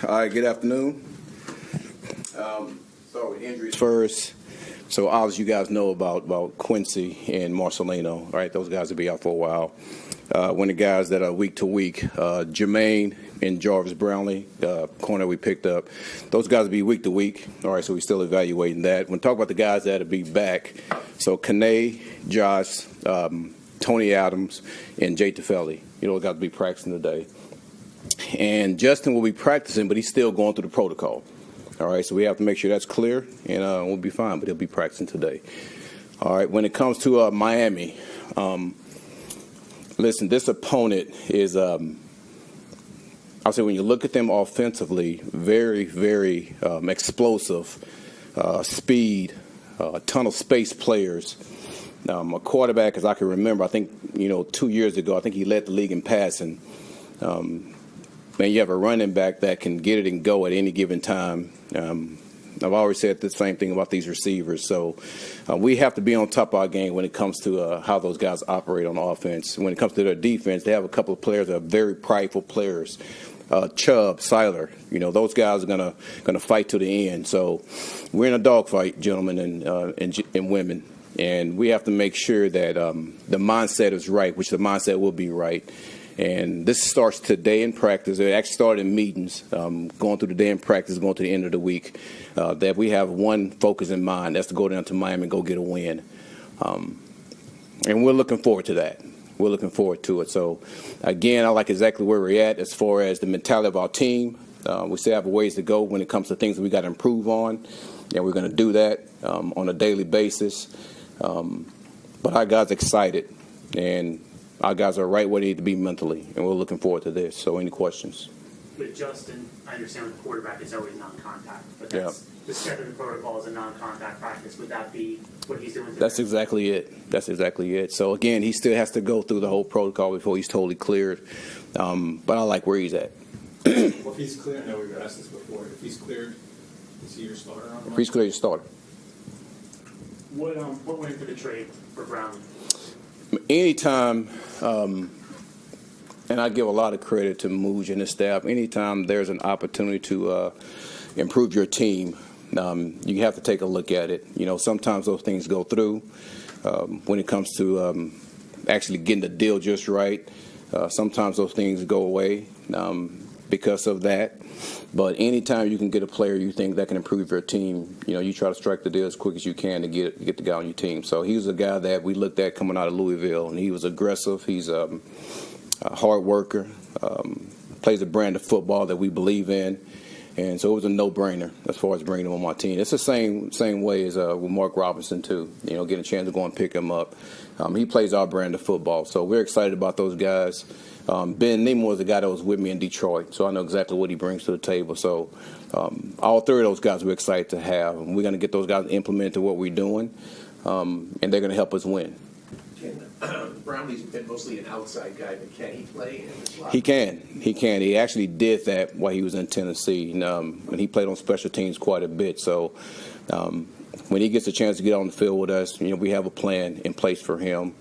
All right, good afternoon. Start with injuries first. So obviously you guys know about Quincy and Marcelino, right? Those guys will be out for a while. When the guys that are week to week, Jermaine and Jarvis Brownlee, corner we picked up, those guys will be week to week. All right, so we're still evaluating that. When we talk about the guys that will be back, so Kane, Josh, Tony Adams, and Jay Tefeli, those guys will be practicing today. And Justin will be practicing, but he's still going through the protocol. All right, so we have to make sure that's clear, and we'll be fine, but he'll be practicing today. All right, when it comes to Miami, listen, this opponent is, I'll say when you look at them offensively, very, very explosive, speed, a ton of space players. A quarterback, as I can remember, I think, 2 years ago, I think he led the league in passing. Man, you have a running back that can get it and go at any given time. I've always said the same thing about these receivers. So we have to be on top of our game when it comes to how those guys operate on offense. When it comes to their defense, they have a couple of players that are very prideful players. Chubb, Seiler, those guys are gonna fight to the end. So we're in a dogfight, gentlemen and women, and we have to make sure that the mindset is right, which the mindset will be right. And this starts today in practice. It actually started in meetings, going through the day in practice, going to the end of the week, that we have one focus in mind. That's to go down to Miami and go get a win. And we're looking forward to that. We're looking forward to it. So, again, I like exactly where we're at as far as the mentality of our team. We still have a ways to go when it comes to things that we got to improve on, and we're going to do that on a daily basis. But our guys are excited, and our guys are right where they need to be mentally, and we're looking forward to this. So any questions? With Justin, I understand with the quarterback it's always non-contact, but that's the step of the protocol is a non-contact practice. Would that be what he's doing today? That's exactly it. That's exactly it. So, again, he still has to go through the whole protocol before he's totally cleared. But I like where he's at. Well, if he's cleared, I know we've asked this before. If he's cleared, is he your starter on the If he's cleared, he's starter. What went into the trade for Brownlee? Anytime, and I give a lot of credit to Mooj and his staff, anytime there's an opportunity to improve your team, you have to take a look at it. Sometimes those things go through. When it comes to actually getting the deal just right, sometimes those things go away because of that. But anytime you can get a player you think that can improve your team, you try to strike the deal as quick as you can to get the guy on your team. So he was a guy that we looked at coming out of Louisville, and he was aggressive. He's a hard worker, plays a brand of football that we believe in. And so it was a no-brainer as far as bringing him on my team. It's the same way as with Mark Robinson, too, getting a chance to go and pick him up. He plays our brand of football. So we're excited about those guys. Ben Nemo was the guy that was with me in Detroit, so I know exactly what he brings to the table. So all three of those guys we're excited to have. And we're going to get those guys implemented to what we're doing, and they're going to help us win. Brownlee's been mostly an outside guy, but can he play in the slot? He can. He actually did that while he was in Tennessee, and he played on special teams quite a bit. So when he gets a chance to get on the field with us, we have a plan in place for him.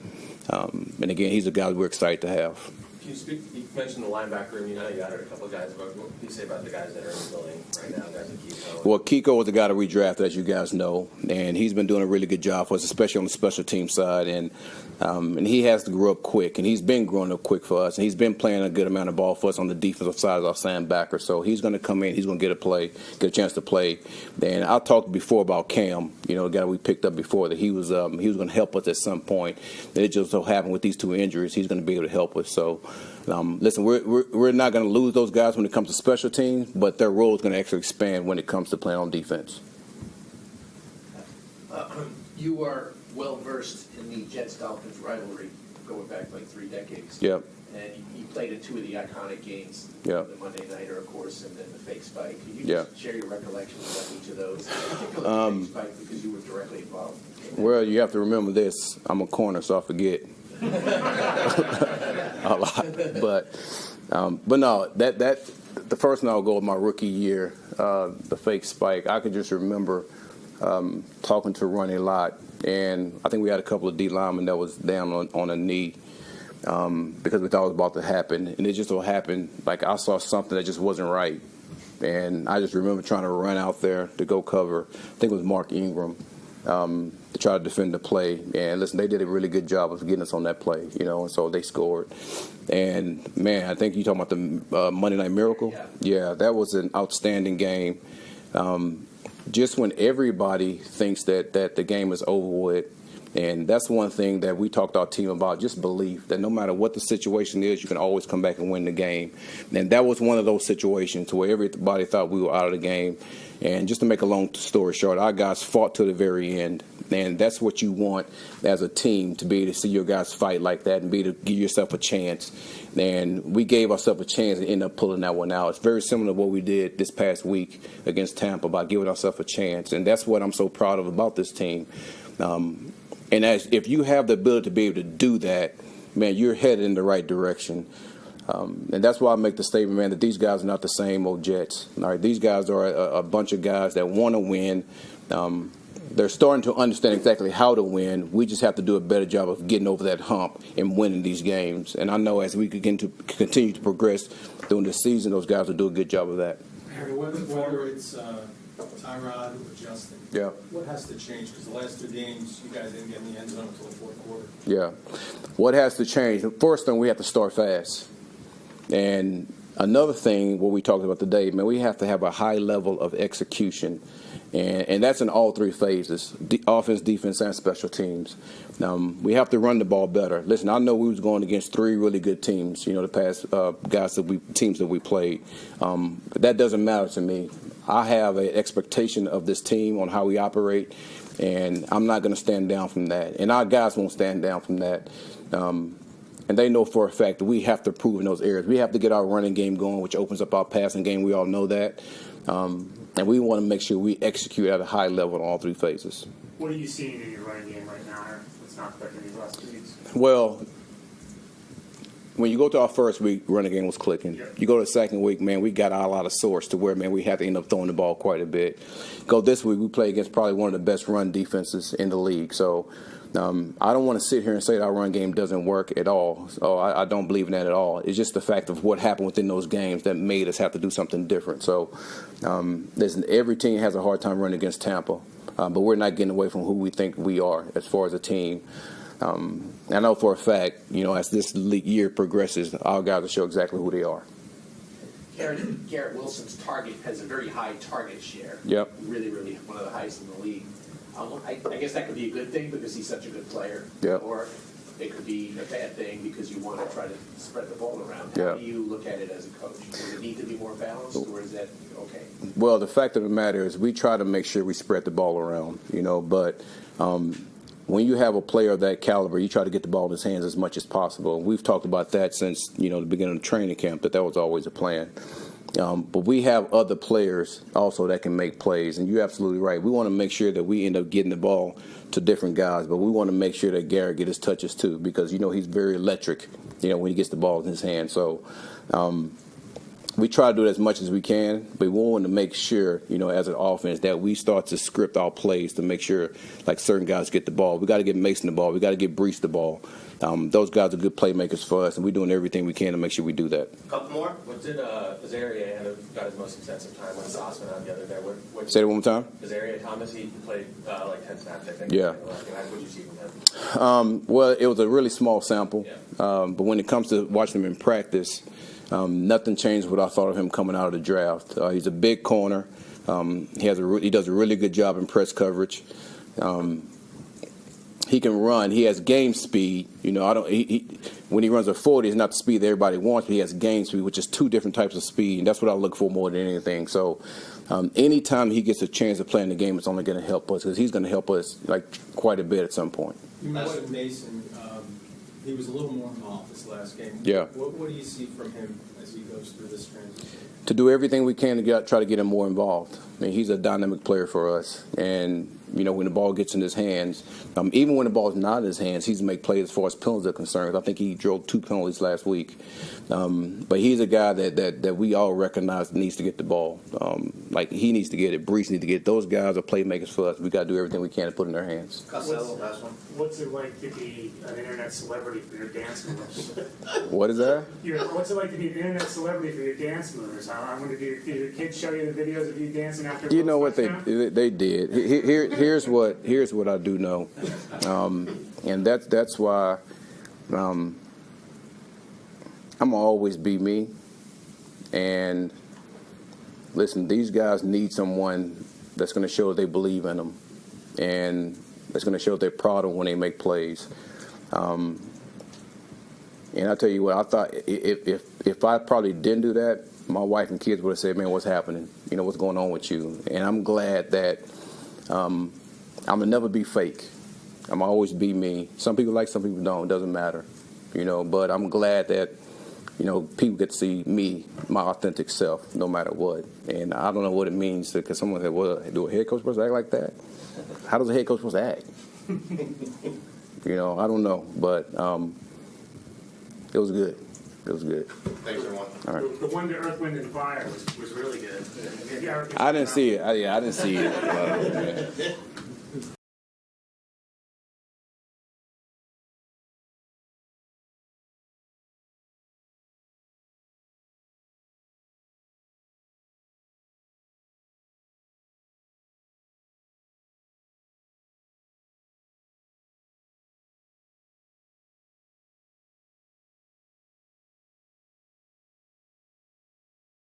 And again, he's a guy we're excited to have. Can you speak? You mentioned the linebacker room. You got a couple of guys. What can you say about the guys that are in the building right now? Guys like Kiko. Well, Kiko was the guy that we drafted, as you guys know, and he's been doing a really good job for us, especially on the special team side. And he has to grow up quick, and he's been growing up quick for us. And he's been playing a good amount of ball for us on the defensive side as our sandbacker. So he's going to come in. He's going to get a chance to play. And I talked before about Cam, the guy we picked up before, that he was going to help us at some point. And it just so happened with these two injuries, he's going to be able to help us. So. Listen, we're not going to lose those guys when it comes to special teams, but their role is going to actually expand when it comes to playing on defense. You are well versed in the Jets-Dolphins rivalry, going back like 3 decades. Yep. And you played in 2 of the iconic games, Yep. the Monday Nighter, of course, and then the fake spike. Can you Yep. just share your recollections of each of those, particularly the fake spike because you were directly involved? Well, you have to remember this. I'm a corner, so I forget a lot. But no, that the first one I'll go with my rookie year, the fake spike. I could just remember talking to Ronnie Lott, and I think we had a couple of D linemen that was down on a knee. because we thought it was about to happen, and it just so happened, like I saw something that just wasn't right. And I just remember trying to run out there to go cover. I think it was Mark Ingram, to try to defend the play. And listen, they did a really good job of getting us on that play, and so they scored. And, man, I think you're talking about the Monday Night Miracle? Yeah, that was an outstanding game. Just when everybody thinks that the game is over with, and that's one thing that we talked to our team about, just belief that no matter what the situation is, you can always come back and win the game. And that was one of those situations where everybody thought we were out of the game. And just to make a long story short, our guys fought to the very end. And that's what you want as a team, to be able to see your guys fight like that and be able to give yourself a chance. And we gave ourselves a chance and ended up pulling that one out. It's very similar to what we did this past week against Tampa by giving ourselves a chance. And that's what I'm so proud of about this team. And if you have the ability to be able to do that, man, you're headed in the right direction. And that's why I make the statement, man, that these guys are not the same old Jets. All right, these guys are a bunch of guys that want to win. They're starting to understand exactly how to win. We just have to do a better job of getting over that hump and winning these games. And I know as we continue to progress during the season, those guys will do a good job of that. Harry, whether it's Tyrod or Justin, Yeah. what has to change? Because the last 2 games, you guys didn't get in the end zone until the fourth quarter. Yeah. What has to change? First thing, we have to start fast. And another thing, what we talked about today, man, we have to have a high level of execution. And that's in all 3 phases, offense, defense, and special teams. We have to run the ball better. Listen, I know we was going against 3 really good teams, the past teams that we played. But that doesn't matter to me. I have an expectation of this team on how we operate, and I'm not going to stand down from that. And our guys won't stand down from that. And they know for a fact that we have to improve in those areas. We have to get our running game going, which opens up our passing game. We all know that. And we want to make sure we execute at a high level in all 3 phases. What are you seeing in your running game right now, Aaron? It's not clicking these last 2 weeks. Well, when you go to our first week, running game was clicking. Yep. You go to the second week, man, we got a lot of source to where, man, we have to end up throwing the ball quite a bit. Go this week, we play against probably one of the best run defenses in the league. So I don't want to sit here and say that our run game doesn't work at all. So I don't believe in that at all. It's just the fact of what happened within those games that made us have to do something different. So listen, every team has a hard time running against Tampa, but we're not getting away from who we think we are as far as a team. I know for a fact, as this year progresses, our guys will show exactly who they are. Garrett Wilson's target has a very high target share. Yep. Really, really one of the highest in the league. I guess that could be a good thing because he's such a good player. Yep. Or it could be a bad thing because you want to try to spread the ball around. Yep. How do you look at it as a coach? Does it need to be more balanced, or is that okay? Well, the fact of the matter is we try to make sure we spread the ball around, but when you have a player of that caliber, you try to get the ball in his hands as much as possible. We've talked about that since, the beginning of the training camp, that was always a plan. But we have other players also that can make plays, and you're absolutely right. We want to make sure that we end up getting the ball to different guys, but we want to make sure that Garrett get his touches too, because he's very electric, when he gets the ball in his hand. So we try to do it as much as we can, but we want to make sure, as an offense, that we start to script our plays to make sure, like, certain guys get the ball. We got to get Mason the ball. We got to get Brees the ball. Those guys are good playmakers for us, and we're doing everything we can to make sure we do that. Couple more. What did Azaria got his most extensive time when Sauce went out the other day? Say that one more time. Azaria Thomas, he played like 10 snaps, I think. Yeah. What did you see from him? Well, it was a really small sample, Yeah. but when it comes to watching him in practice, nothing changed what I thought of him coming out of the draft. He's a big corner. He does a really good job in press coverage. He can run. He has game speed. When he runs a 40, it's not the speed that everybody wants, but he has game speed, which is 2 different types of speed, and that's what I look for more than anything. So anytime he gets a chance to play in the game, it's only going to help us, because he's going to help us quite a bit at some point. You mentioned Mason. He was a little more involved this last game. Yeah. What do you see from him as he goes through this transition? To do everything we can to try to get him more involved. I mean, he's a dynamic player for us, and when the ball gets in his hands, even when the ball's not in his hands, he's make plays as far as penalties are concerned. I think he drove 2 penalties last week. But he's a guy that we all recognize needs to get the ball. Like he needs to get it. Brees needs to get it. Those guys are playmakers for us. We got to do everything we can to put in their hands. Costello, last one. What's it like to be an internet celebrity for your dance moves? What is that? What's it like to be an internet celebrity for your dance moves? I wonder, do your kids show you the videos of you dancing after? You know what touchdown? they did. Here's what I do know, and that's why I'm gonna always be me. And listen, these guys need someone that's going to show they believe in them, and that's going to show they're proud of when they make plays. And I tell you what, I thought if I probably didn't do that, my wife and kids would have said, "Man, what's happening? What's going on with you?" And I'm glad that I'm gonna never be fake. I'm gonna always be me. Some people like, some people don't. It doesn't matter, But I'm glad that people get to see me, my authentic self, no matter what. And I don't know what it means because someone said, "Well, do a head coach supposed to act like that? How does a head coach supposed to act?" I don't know, but it was good. It was good. Thanks, everyone. All right. The one to Earth, Wind, and Fire was really good. I didn't see it. I didn't see it.